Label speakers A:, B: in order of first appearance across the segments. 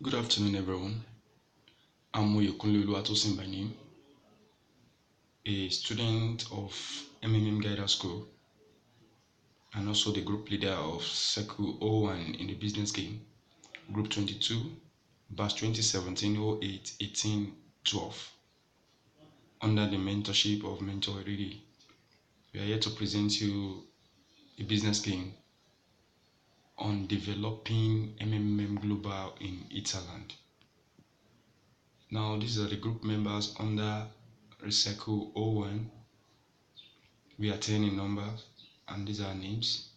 A: Good afternoon, everyone. I'm OYEKUNLE by name, a student of Guidance School, and also the group leader of Circle 01 in the business game, Group 22, Batch 2017 08 18 12, under the mentorship of Mentor ERIGI. We are here to present you a business game on developing Global in Italand. Now, these are the group members under Recycle 01. We are 10 in numbers, and these are names.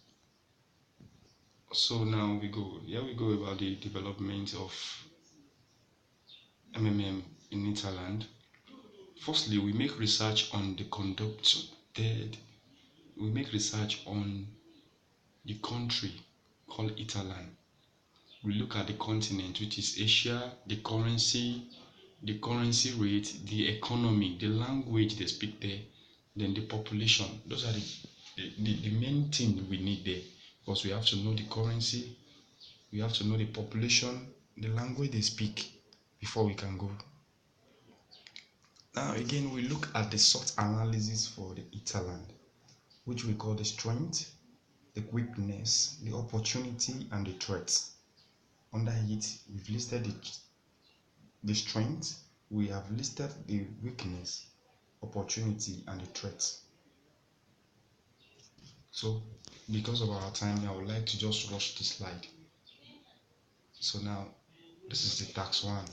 A: So now we go about the development of in Italand. Firstly, we make research on we make research on the country called Italand. We look at the continent, which is Asia, the currency rate, the economy, the language they speak there, then the population. Those are the main thing we need there, because we have to know the currency, we have to know the population, the language they speak before we can go. Now again, we look at the SWOT analysis for the Italand, which we call the strength, the weakness, the opportunity, and the threats. Under it, we've listed the strength, we have listed the weakness, opportunity, and the threats. So because of our time, I would like to just rush this slide. So now, this is the task one.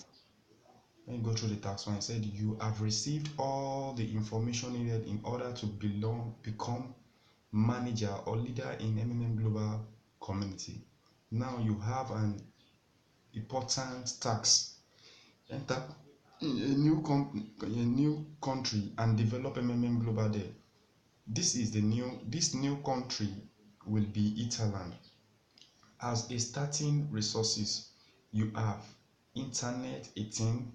A: When you go through the task one, it said you have received all the information needed in order to become manager or leader in Global community. Now you have an important task. Enter a new country and develop Global there. This new country will be Italand. As a starting resources, you have internet 18,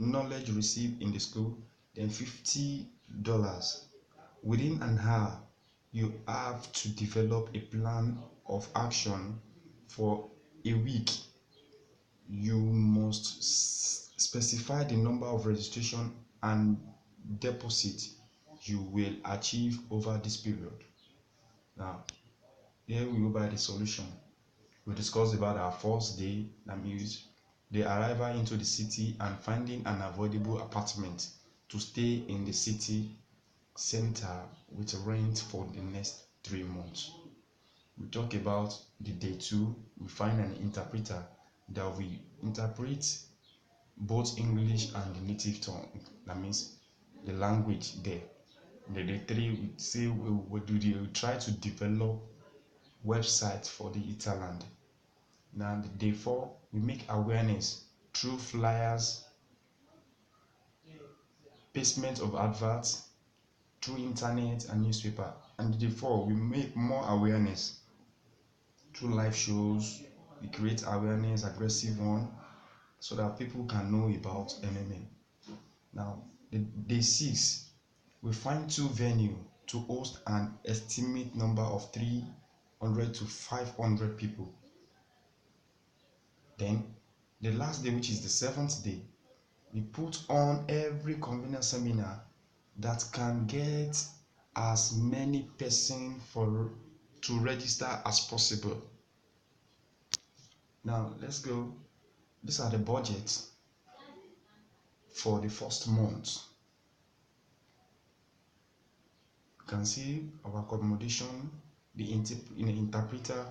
A: knowledge received in the school, then $50. Within an hour, you have to develop a plan of action for a week. You must specify the number of registration and deposit you will achieve over this period. Now, here we go by the solution. We discussed about our first day, that means the arrival into the city and finding an avoidable apartment to stay in the city center with rent for the next 3 months. We talk about the day 2, we find an interpreter that will interpret both English and the native tongue, that means the language there. The day 3, we say we try to develop website for the Italand. Now the day 4, we make awareness through flyers, placement of adverts through internet and newspaper. And the day 4, we make more awareness through live shows. We create awareness, aggressive one, so that people can know about MMM. Now the day 6, we find 2 venues to host an estimate number of 300 to 500 people. Then the last day, which is the 7th day, we put on every convenient seminar that can get as many persons to register as possible. Now let's go. These are the budgets for the first month. You can see our accommodation, the interpreter,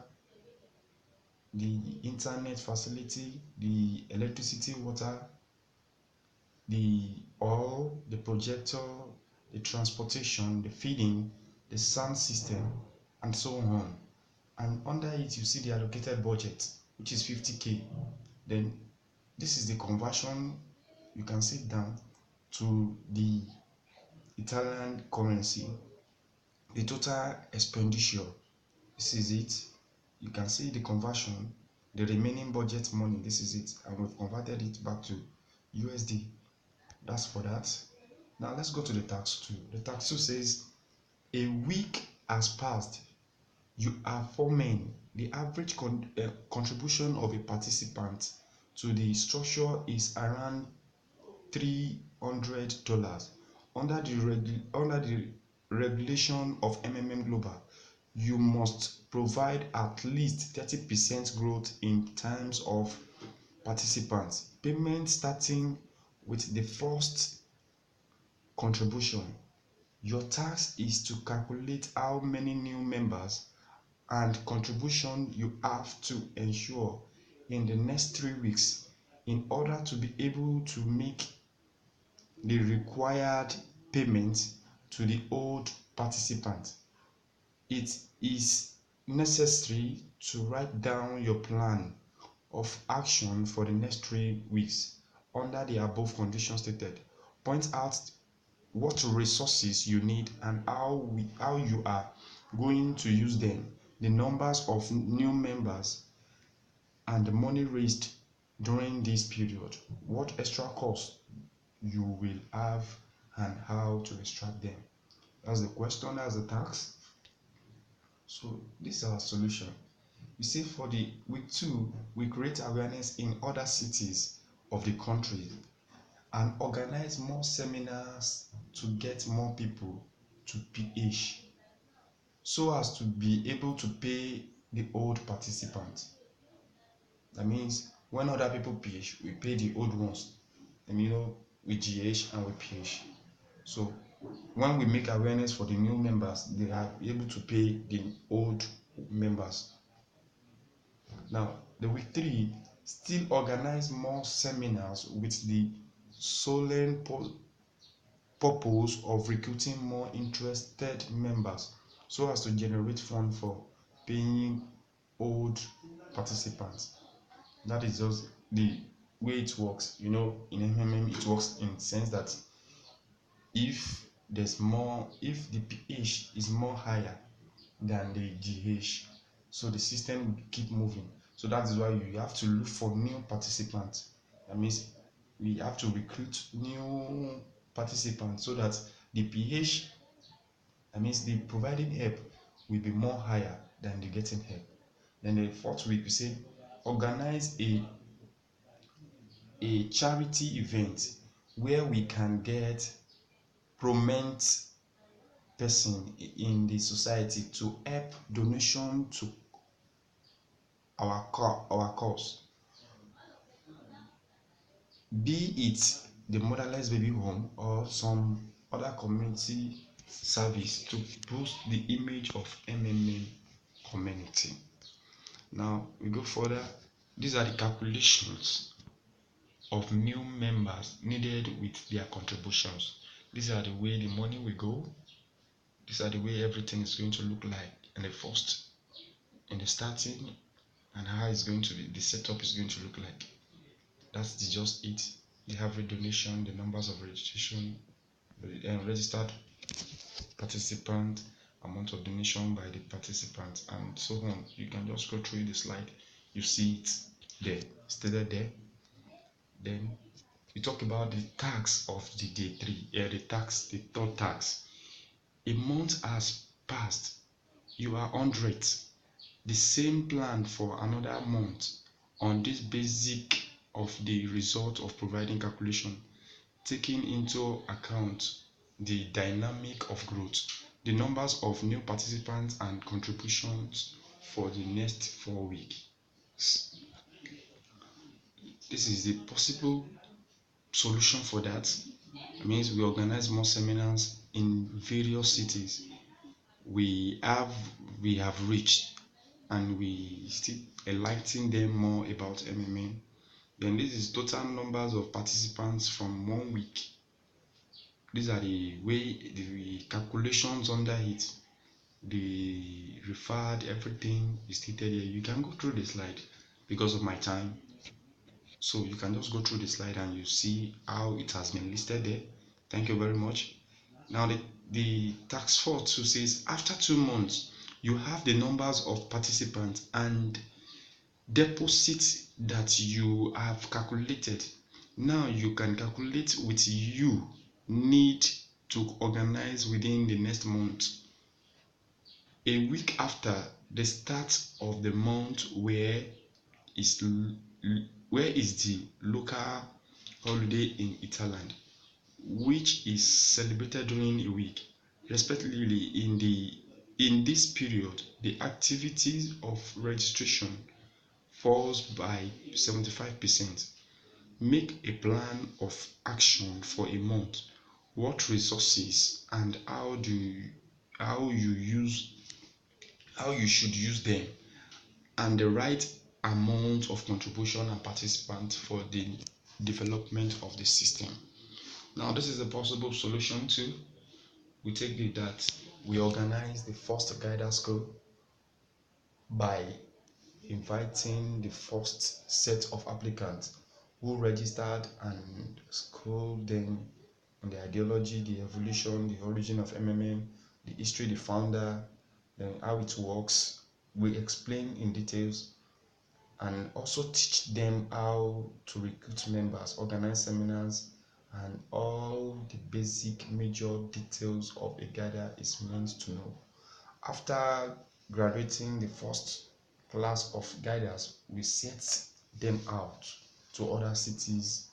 A: the internet facility, the electricity, water, the oil, the projector, the transportation, the feeding, the sound system, and so on. And under it, you see the allocated budget, which is 50k. Then this is the conversion. You can see down to the Italian currency, the total expenditure. This is it. You can see the conversion, the remaining budget money. This is it, and we've converted it back to USD. That's for that. Now let's go to the tax 2. The tax 2 says a week has passed. You are 4 men. The average contribution of a participant to the structure is around $300. Under the regulation of Global, you must provide at least 30% growth in terms of participants. Payment starting with the first contribution. Your task is to calculate how many new members and contribution you have to ensure in the next 3 weeks in order to be able to make the required payment to the old participant. It is necessary to write down your plan of action for the next 3 weeks under the above conditions stated. Point out what resources you need and how you are going to use them, the numbers of new members, and the money raised during this period, what extra costs you will have, and how to extract them. That's the question, that's the task. So this is our solution. You see, for the week 2, we create awareness in other cities of the country and organize more seminars to get more people to PH so as to be able to pay the old participants. That means when other people PH, we pay the old ones. And with GH and with PH. So when we make awareness for the new members, they are able to pay the old members. Now, the week 3, still organize more seminars with the solemn purpose of recruiting more interested members so as to generate funds for paying old participants. That is just the way it works. In it works in the sense that if the pH is more higher than the GH, so the system will keep moving. So that is why you have to look for new participants. That means we have to recruit new participants so that the pH, that means the providing help, will be more higher than the getting help. Then the 4th week, we say organize a charity event where we can get prominent person in the society to help donation to our cause, be it the motherless baby home or some other community service to boost the image of community. Now we go further. These are the calculations of new members needed with their contributions. These are the way the money will go. These are the way everything is going to look like in the starting, and how it's going to be, the setup is going to look like. That's just it. The average donation, the numbers of registration, registered participant, amount of donation by the participants, and so on. You can just go through the slide. You see it there, stated there. Then we talk about the tax of the day 3, the third tax. A month has passed. You are on rate. The same plan for another month on this basic of the result of providing calculation, taking into account the dynamic of growth, the numbers of new participants and contributions for the next 4 weeks. This is the possible solution for that. It means we organize more seminars in various cities we have reached, and we still enlighten them more about MMA. Then this is total numbers of participants from 1 week. These are the calculations under it, the referred, everything is stated here. You can go through the slide because of my time. So you can just go through the slide and you see how it has been listed there. Thank you very much. Now the tax 4.2 says after 2 months, you have the numbers of participants and deposits that you have calculated. Now you can calculate with you need to organize within the next month. A week after the start of the month where it is the local holiday in Italy, which is celebrated during a week. Respectively, in this period, the activities of registration falls by 75%. Make a plan of action for a month. What resources and how you use how you should use them, and the right amount of contribution and participant for the development of the system. Now, this is a possible solution too. We take it that we organize the first guidance school by inviting the first set of applicants who registered and schooled them on the ideology, the evolution, the origin of MMM, the history, the founder, then how it works. We explain in details and also teach them how to recruit members, organize seminars, and all the basic major details of a guider is meant to know. After graduating the first class of guiders, we set them out to other cities,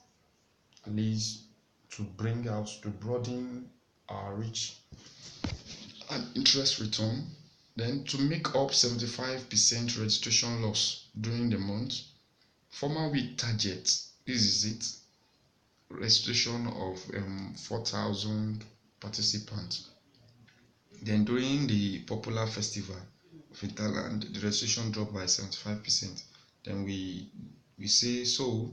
A: at least to bring out, to broaden our reach and interest return. Then to make up 75% registration loss during the month, formal week target, this is it, registration of 4,000 participants. Then during the popular festival of Interland, the registration dropped by 75%. Then we say so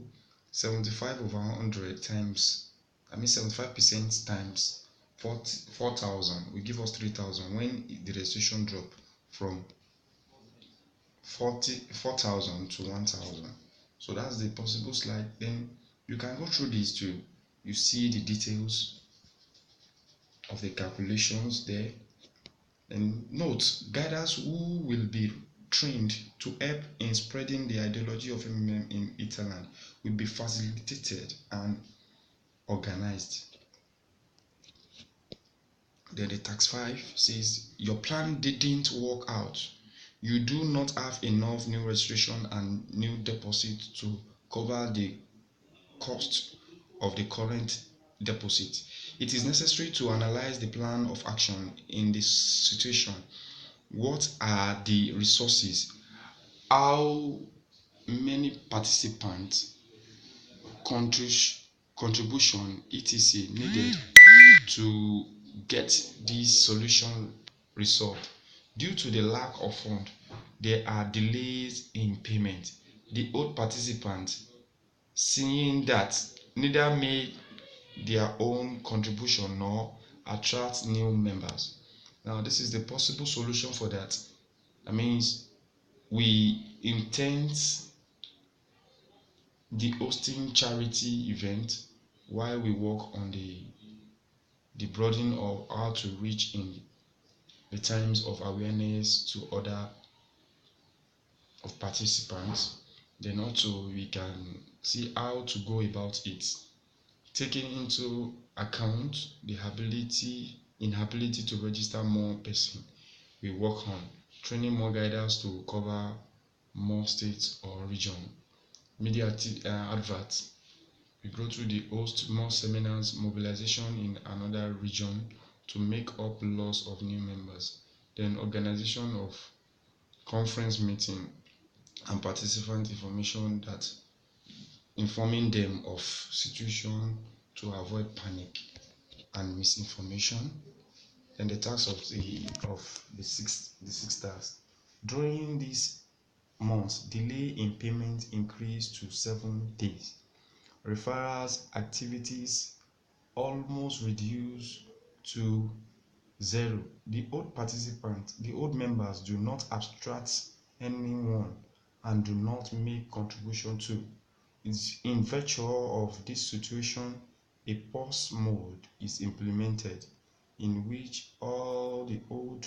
A: 75 over 100 times, 75% times 4,000 will give us 3,000 when the registration drop from 4,000 to 1,000. So that's the possible slide. Then you can go through these too. You see the details of the calculations there. And note, guiders who will be trained to help in spreading the ideology of MMM in Italy will be facilitated and organized. Then the tax 5 says your plan didn't work out. You do not have enough new registration and new deposit to cover the cost of the current deposit. It is necessary to analyze the plan of action in this situation. What are the resources? How many participants, contribution, etc. needed to get this solution resolved? Due to the lack of fund, there are delays in payment. The old participants, seeing that neither made their own contribution nor attract new members. Now, this is the possible solution for that. That means we intend the hosting charity event while we work on the broadening of how to reach in the times of awareness to other of participants. Then also we can see how to go about it, taking into account the inability to register more person. We work on training more guiders to cover more states or region. Media adverts. We go through the host more seminars, mobilization in another region to make up loss of new members. Then organization of conference meeting and participant information, that informing them of situation to avoid panic and misinformation. Then the task of the six tasks. During these months, delay in payment increased to 7 days. Referrals activities almost reduced to 0. The old members do not abstract anyone and do not make contribution to. It's in virtue of this situation, a pause mode is implemented in which all the old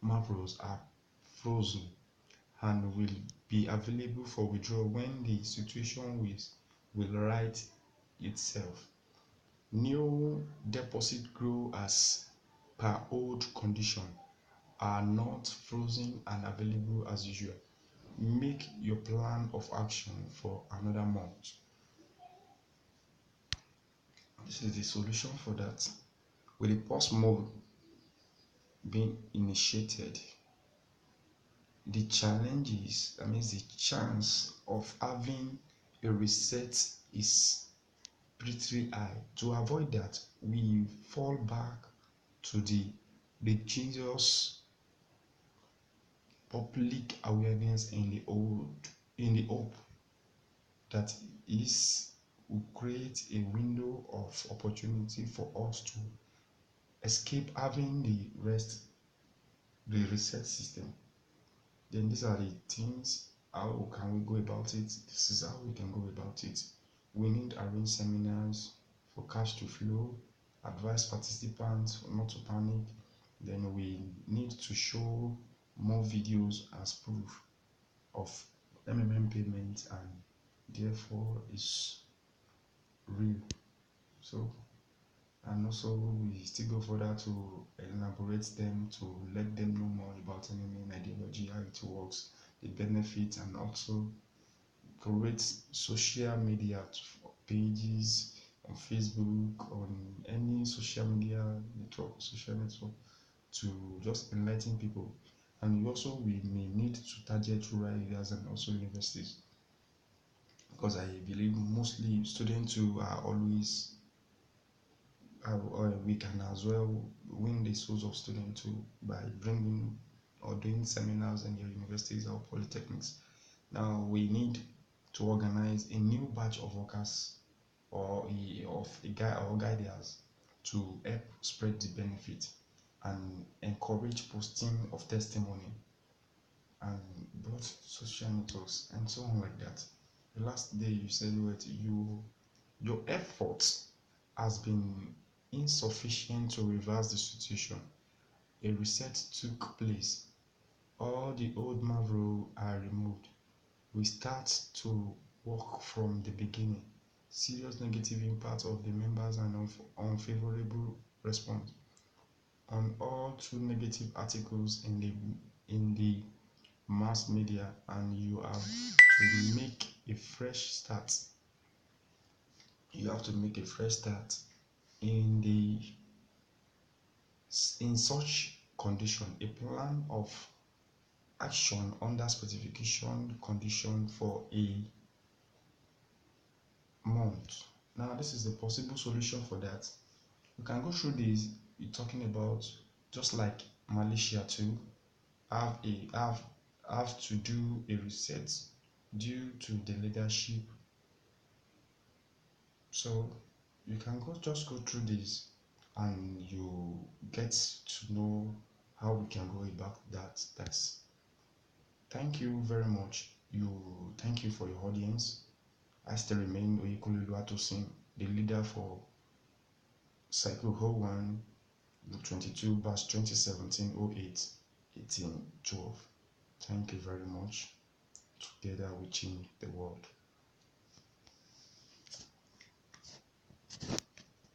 A: macros are frozen and will be available for withdrawal when the situation will right itself. New deposit grow as per old condition are not frozen and available as usual. make your plan of action for another month. This is the solution for that. With the pause mode being initiated, the challenge is, the chance of having a reset is pretty high. To avoid that, we fall back to the religious public awareness in the hope that is will create a window of opportunity for us to escape having the reset system. Then these are the things. How can we go about it? This is how we can go about it. We need arrange seminars for cash to flow, advise participants not to panic. Then we need to show more videos as proof of payment, and therefore is real. So, and also we still go further to elaborate them, to let them know more about MMM ideology, how it works, the benefits, and also create social media pages on Facebook, on any social network to just enlighten people. And also we may need to target rural areas and also universities, because I believe mostly students who are always we can as well win the souls of students too by bringing or doing seminars in your universities or polytechnics. Now we need to organize a new batch of workers or a guiders to help spread the benefit and encourage posting of testimony and both social networks and so on like that. The last day you said your effort has been insufficient to reverse the situation. A reset took place. All the old marvel are removed. We start to work from the beginning. Serious negative impact of the members and unfavorable response on all two negative articles in the mass media, and you have to make a fresh start. You have to make a fresh start in such condition. A plan of action under specification condition for a month. Now this is the possible solution for that. You can go through this. You're talking about just like Malaysia too have to do a reset due to the leadership. So you can just go through this and you get to know how we can go about that task. Thank you very much. Thank you for your audience. I still remain OYEKUNLE, the leader for Cycle 01 22 batch 2017 08 18 12. Thank you very much. Together we change the world.